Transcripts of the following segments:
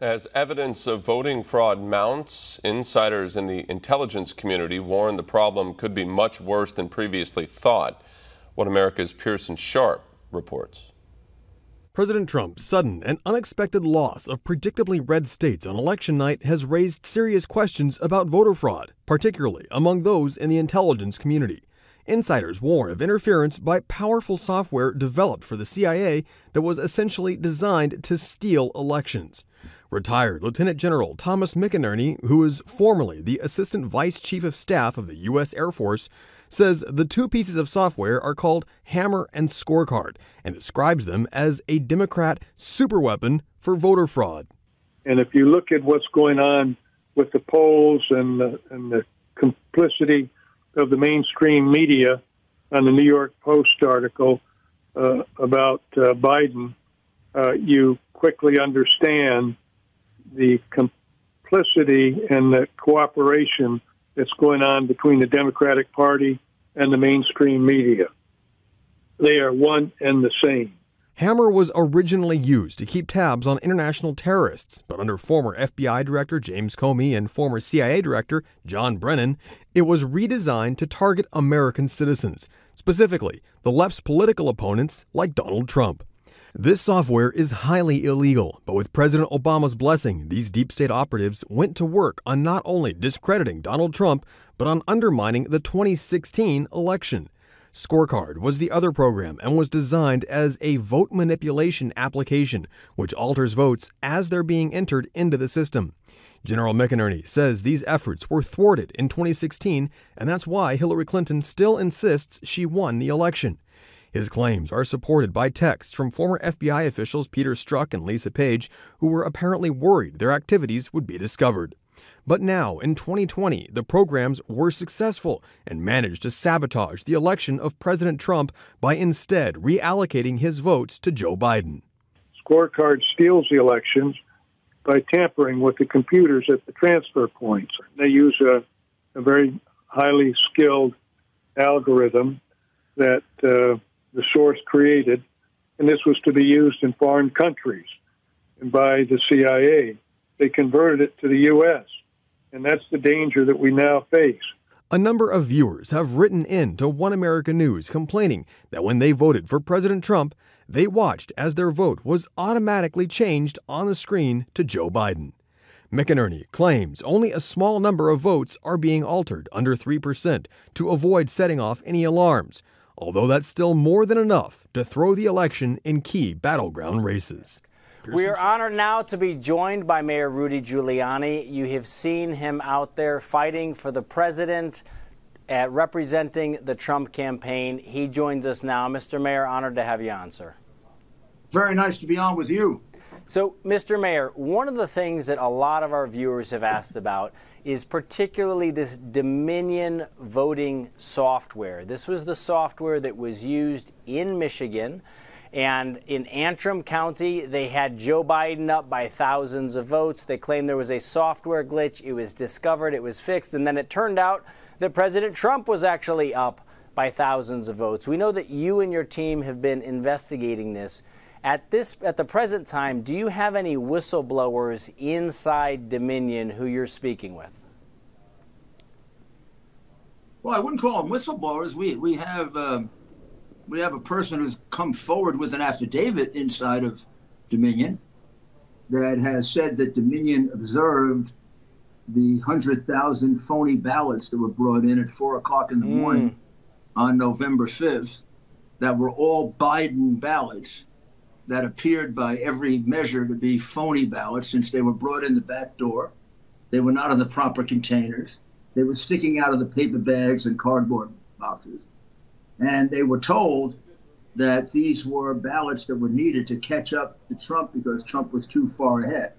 As evidence of voting fraud mounts, insiders in the intelligence community warn the problem could be much worse than previously thought. What America's Pearson Sharp reports. President Trump's sudden and unexpected loss of predictably red states on election night has raised serious questions about voter fraud, particularly among those in the intelligence community. Insiders warn of interference by powerful software developed for the CIA that was essentially designed to steal elections. Retired Lieutenant General Thomas McInerney, who is formerly the Assistant Vice Chief of Staff of the U.S. Air Force, says the two pieces of software are called Hammer and Scorecard and describes them as a Democrat superweapon for voter fraud. And if you look at what's going on with the polls and the complicity of the mainstream media on the New York Post article about Biden, you quickly understand the complicity and the cooperation that's going on between the Democratic Party and the mainstream media. They are one and the same. Hammer was originally used to keep tabs on international terrorists, but under former FBI Director James Comey and former CIA Director John Brennan, it was redesigned to target American citizens, specifically the left's political opponents like Donald Trump. This software is highly illegal, but with President Obama's blessing, these deep state operatives went to work on not only discrediting Donald Trump, but on undermining the 2016 election. Scorecard was the other program and was designed as a vote manipulation application, which alters votes as they're being entered into the system. General McInerney says these efforts were thwarted in 2016, and that's why Hillary Clinton still insists she won the election. His claims are supported by texts from former FBI officials Peter Strzok and Lisa Page, who were apparently worried their activities would be discovered. But now, in 2020, the programs were successful and managed to sabotage the election of President Trump by instead reallocating his votes to Joe Biden. Scorecard steals the elections by tampering with the computers at the transfer points. They use a very highly skilled algorithm that the source created, and this was to be used in foreign countries and by the CIA. They converted it to the U.S., and that's the danger that we now face. A number of viewers have written in to One America News complaining that when they voted for President Trump, they watched as their vote was automatically changed on the screen to Joe Biden. McInerney claims only a small number of votes are being altered, under 3%, to avoid setting off any alarms, although that's still more than enough to throw the election in key battleground races. We are honored now to be joined by Mayor Rudy Giuliani. You have seen him out there fighting for the president, representing the Trump campaign. He joins us now. Mr. Mayor, honored to have you on, sir. Very nice to be on with you. So, Mr. Mayor, one of the things that a lot of our viewers have asked about is particularly this Dominion voting software. This was the software that was used in Michigan. And in Antrim County, they had Joe Biden up by thousands of votes. They claimed there was a software glitch. It was discovered, it was fixed, and then it turned out that President Trump was actually up by thousands of votes. We know that you and your team have been investigating this. At the present time, do you have any whistleblowers inside Dominion who you're speaking with? Well, I wouldn't call them whistleblowers. We have a person who's come forward with an affidavit inside of Dominion that has said that Dominion observed the 100,000 phony ballots that were brought in at 4 o'clock in the morning on November 5th that were all Biden ballots that appeared by every measure to be phony ballots since they were brought in the back door. They were not in the proper containers. They were sticking out of the paper bags and cardboard boxes. And they were told that these were ballots that were needed to catch up to Trump because Trump was too far ahead.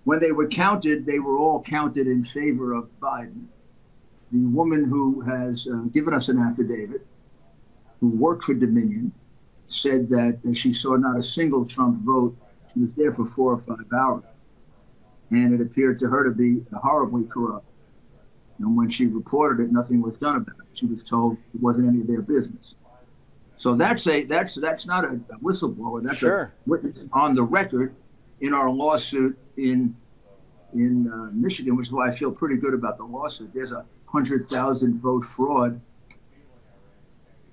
When they were counted, they were all counted in favor of Biden. The woman who has given us an affidavit, who worked for Dominion, said that she saw not a single Trump vote. She was there for 4 or 5 hours. And it appeared to her to be horribly corrupt. And when she reported it, nothing was done about it. She was told it wasn't any of their business. So that's not a whistleblower. That's a witness on the record in our lawsuit in Michigan, which is why I feel pretty good about the lawsuit. There's 100,000 vote fraud.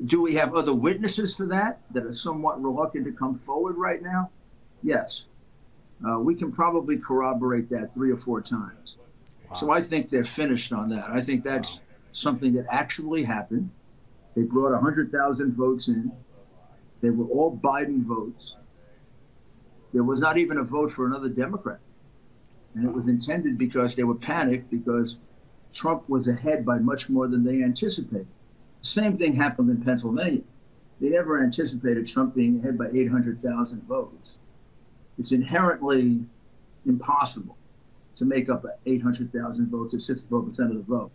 Do we have other witnesses for that are somewhat reluctant to come forward right now? Yes. We can probably corroborate that 3 or 4 times. Wow. So I think they're finished on that. I think that's something that actually happened. They brought 100,000 votes in. They were all Biden votes. There was not even a vote for another Democrat. And it was intended because they were panicked because Trump was ahead by much more than they anticipated. The same thing happened in Pennsylvania. They never anticipated Trump being ahead by 800,000 votes. It's inherently impossible to make up 800,000 votes at 64% of the vote.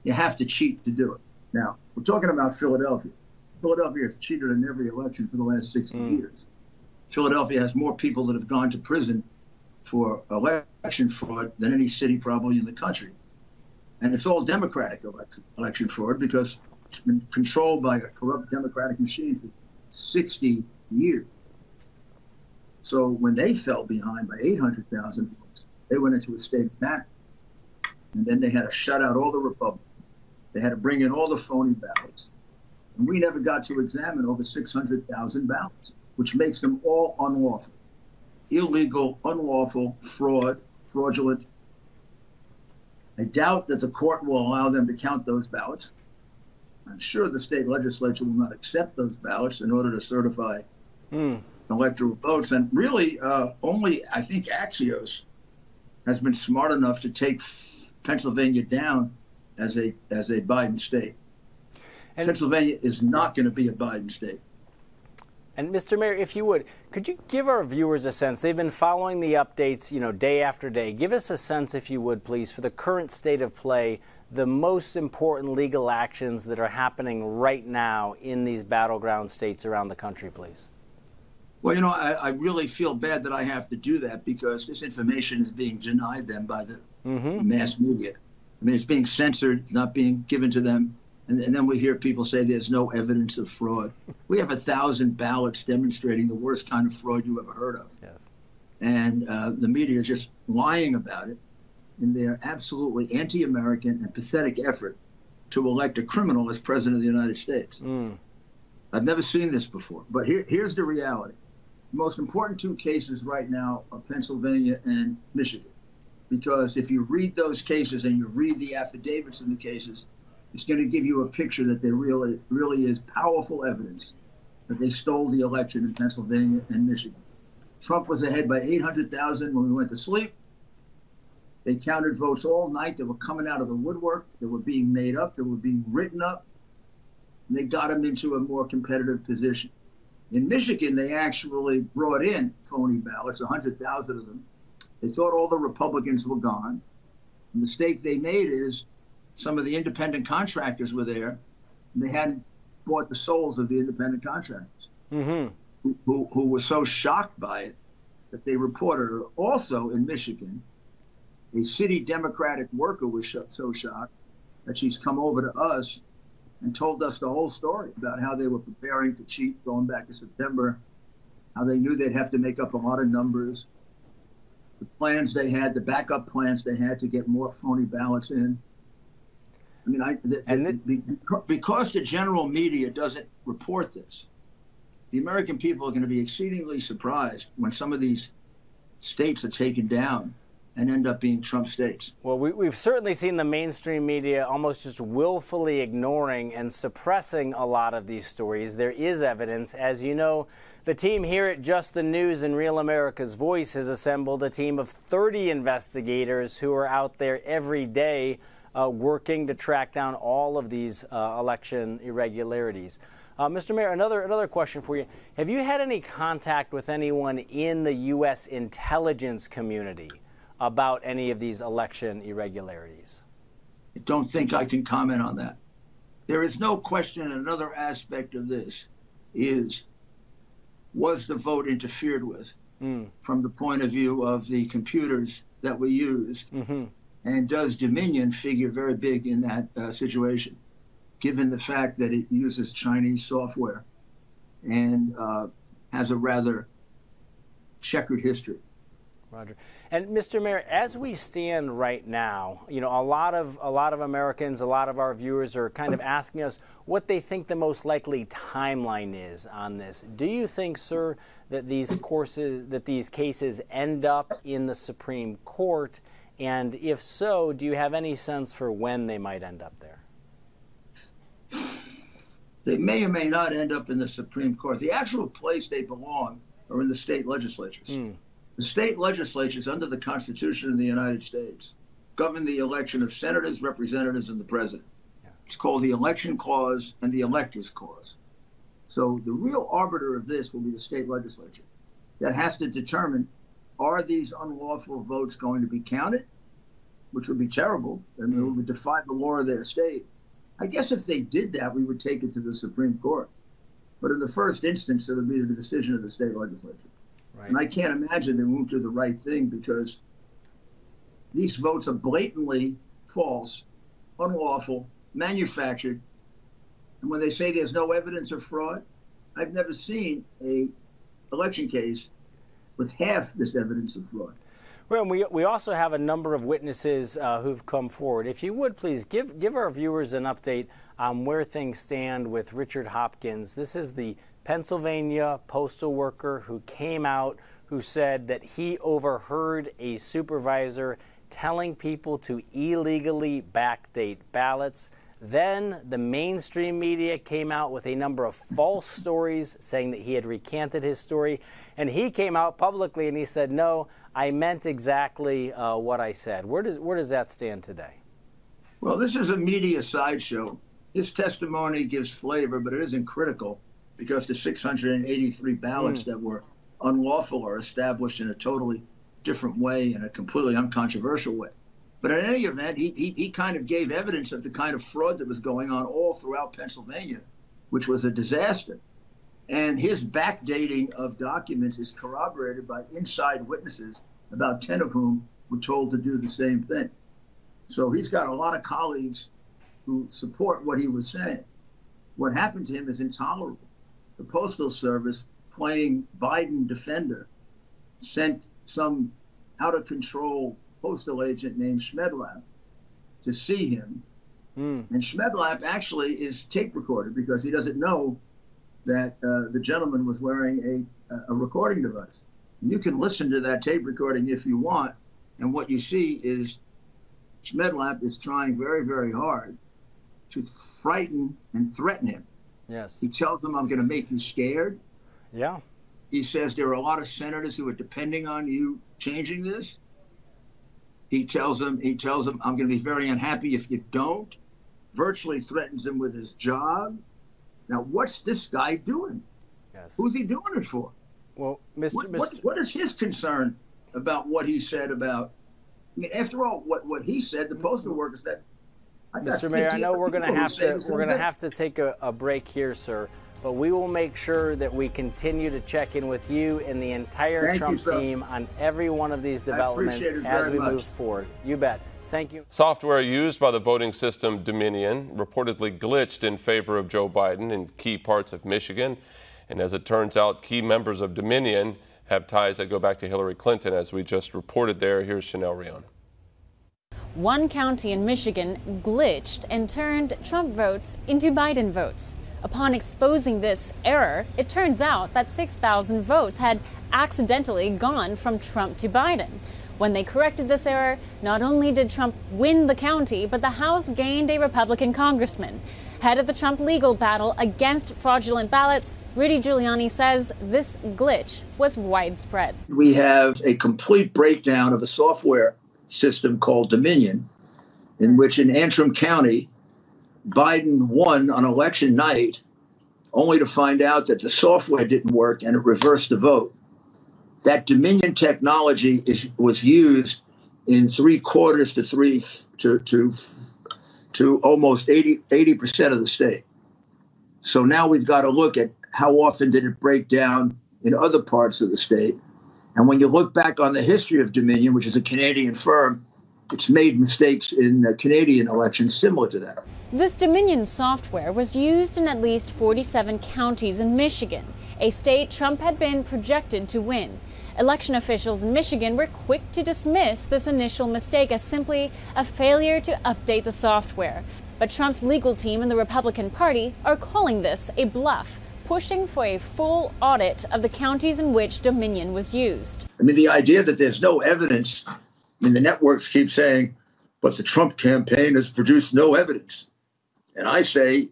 You have to cheat to do it. Now, we're talking about Philadelphia. Philadelphia has cheated in every election for the last 60 years. Philadelphia has more people that have gone to prison for election fraud than any city probably in the country. And it's all Democratic election fraud because it's been controlled by a corrupt Democratic machine for 60 years. So when they fell behind by 800,000 votes, they went into a state of panic. And then they had to shut out all the Republicans. They had to bring in all the phony ballots. And we never got to examine over 600,000 ballots, which makes them all unlawful. Illegal, unlawful, fraudulent. I doubt that the court will allow them to count those ballots. I'm sure the state legislature will not accept those ballots in order to certify electoral votes. And really, only, I think, Axios has been smart enough to take Pennsylvania down as a Biden state. And Pennsylvania is not going to be a Biden state. And Mr. Mayor, if you would, could you give our viewers a sense? They've been following the updates, day after day. Give us a sense, if you would, please, for the current state of play, the most important legal actions that are happening right now in these battleground states around the country, please. Well, I really feel bad that I have to do that because this information is being denied them by the mass media. I mean, it's being censored, not being given to them. And then we hear people say there's no evidence of fraud. We have 1,000 ballots demonstrating the worst kind of fraud you ever heard of. Yes. And the media is just lying about it in their absolutely anti-American and pathetic effort to elect a criminal as president of the United States. I've never seen this before. But here's the reality. The most important 2 cases right now are Pennsylvania and Michigan. Because if you read those cases and you read the affidavits in the cases, it's going to give you a picture that there really is powerful evidence that they stole the election in Pennsylvania and Michigan. Trump was ahead by 800,000 when we went to sleep. They counted votes all night. They were coming out of the woodwork. They were being made up. They were being written up. And they got him into a more competitive position. In Michigan, they actually brought in phony ballots, 100,000 of them. They thought all the Republicans were gone. The mistake they made is some of the independent contractors were there, and they hadn't bought the souls of the independent contractors who were so shocked by it that they reported her. Also in Michigan, a city Democratic worker was so shocked that she's come over to us and told us the whole story about how they were preparing to cheat going back to September, how they knew they'd have to make up a lot of numbers, the plans they had, the backup plans they had to get more phony ballots in. I mean, because the general media doesn't report this, the American people are going to be exceedingly surprised when some of these states are taken down and end up being Trump states. Well, we've certainly seen the mainstream media almost just willfully ignoring and suppressing a lot of these stories. There is evidence. As you know, the team here at Just the News and Real America's Voice has assembled a team of 30 investigators who are out there every day working to track down all of these election irregularities. Mr. Mayor, another question for you. Have you had any contact with anyone in the U.S. intelligence community about any of these election irregularities? I don't think I can comment on that. There is no question. Another aspect of this is, was the vote interfered with from the point of view of the computers that were used? And does Dominion figure very big in that situation, given the fact that it uses Chinese software and has a rather checkered history? Roger. And Mr. Mayor, as we stand right now, you know, a lot of Americans, a lot of our viewers are kind of asking us what they think the most likely timeline is on this. Do you think, sir, that these cases end up in the Supreme Court? And if so, do you have any sense for when they might end up there? They may or may not end up in the Supreme Court. The actual place they belong are in the state legislatures. The state legislatures, under the Constitution of the United States, govern the election of senators, representatives, and the president. Yeah. It's called the Election Clause and the Electors Clause. So the real arbiter of this will be the state legislature that has to determine, are these unlawful votes going to be counted, which would be terrible, and it would defy the law of their state. I guess if they did that, we would take it to the Supreme Court. But in the first instance, it would be the decision of the state legislature. Right. And I can't imagine they won't do the right thing, because these votes are blatantly false, unlawful, manufactured. And when they say there's no evidence of fraud, I've never seen an election case with half this evidence of fraud. Well, we also have a number of witnesses who've come forward. If you would, please give our viewers an update on where things stand with Richard Hopkins. This is the Pennsylvania postal worker who came out, who said that he overheard a supervisor telling people to illegally backdate ballots. Then the mainstream media came out with a number of false stories saying that he had recanted his story. And he came out publicly and he said, no, I meant exactly what I said. Where does that stand today? Well, this is a media sideshow. His testimony gives flavor, but it isn't critical, because the 683 ballots that were unlawful are established in a totally different way, in a completely uncontroversial way. But in any event, he kind of gave evidence of the kind of fraud that was going on all throughout Pennsylvania, which was a disaster. And his backdating of documents is corroborated by inside witnesses, about 10 of whom were told to do the same thing. So he's got a lot of colleagues who support what he was saying. What happened to him is intolerable. The Postal Service, playing Biden defender, sent some out-of-control postal agent named Schmedlap to see him. And Schmedlap actually is tape recorded, because he doesn't know that the gentleman was wearing a recording device. You can listen to that tape recording if you want, and what you see is Schmedlap is trying very, very hard to frighten and threaten him. Yes. He tells him, I'm going to make you scared. Yeah. He says there are a lot of senators who are depending on you changing this. He tells him, I'm going to be very unhappy if you don't. Virtually threatens him with his job. Now, what's this guy doing? Yes. Who's he doing it for? Well, What is his concern about what he said about? I mean, after all, what he said, the postal worker said. Mr. Mayor, I know we're going to have to take a break here, sir. But we will make sure that we continue to check in with you and the entire Trump team on every one of these developments as we move forward. You bet. Thank you. Software used by the voting system Dominion reportedly glitched in favor of Joe Biden in key parts of Michigan. And as it turns out, key members of Dominion have ties that go back to Hillary Clinton, as we just reported there. Here's Chanel Rion. One county in Michigan glitched and turned Trump votes into Biden votes. Upon exposing this error, it turns out that 6,000 votes had accidentally gone from Trump to Biden. When they corrected this error, not only did Trump win the county, but the House gained a Republican congressman. Head of the Trump legal battle against fraudulent ballots, Rudy Giuliani says this glitch was widespread. We have a complete breakdown of a software system called Dominion, in which in Antrim County, Biden won on election night, only to find out that the software didn't work and it reversed the vote. That Dominion technology was used in 3/4 to almost 80% of the state. So now we've got to look at how often did it break down in other parts of the state. And when you look back on the history of Dominion, which is a Canadian firm, it's made mistakes in Canadian elections similar to that. This Dominion software was used in at least 47 counties in Michigan, a state Trump had been projected to win. Election officials in Michigan were quick to dismiss this initial mistake as simply a failure to update the software. But Trump's legal team and the Republican Party are calling this a bluff, pushing for a full audit of the counties in which Dominion was used. I mean, the idea that there's no evidence, I mean, the networks keep saying, but the Trump campaign has produced no evidence. And I say,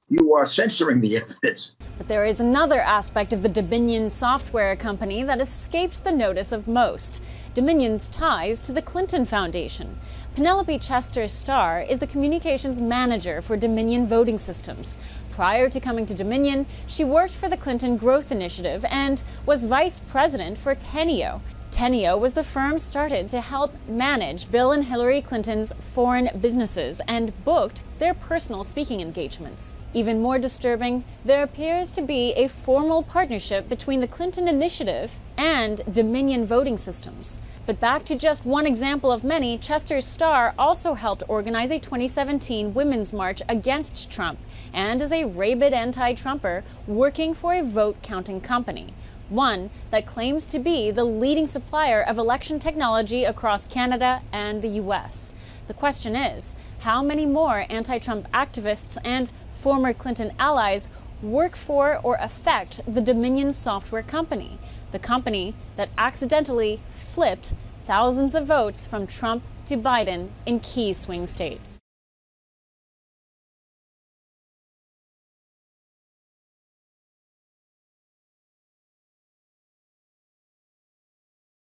you are censoring the evidence. But there is another aspect of the Dominion software company that escaped the notice of most: Dominion's ties to the Clinton Foundation. Penelope Chester-Starr is the communications manager for Dominion voting systems. Prior to coming to Dominion, she worked for the Clinton Growth Initiative and was vice president for Teneo. Teneo was the firm started to help manage Bill and Hillary Clinton's foreign businesses and booked their personal speaking engagements. Even more disturbing, there appears to be a formal partnership between the Clinton Initiative and Dominion voting systems. But back to just one example of many, Chester-Starr also helped organize a 2017 Women's March against Trump and is a rabid anti-Trumper working for a vote counting company, one that claims to be the leading supplier of election technology across Canada and the U.S. The question is, how many more anti-Trump activists and former Clinton allies work for or affect the Dominion software company, the company that accidentally flipped thousands of votes from Trump to Biden in key swing states?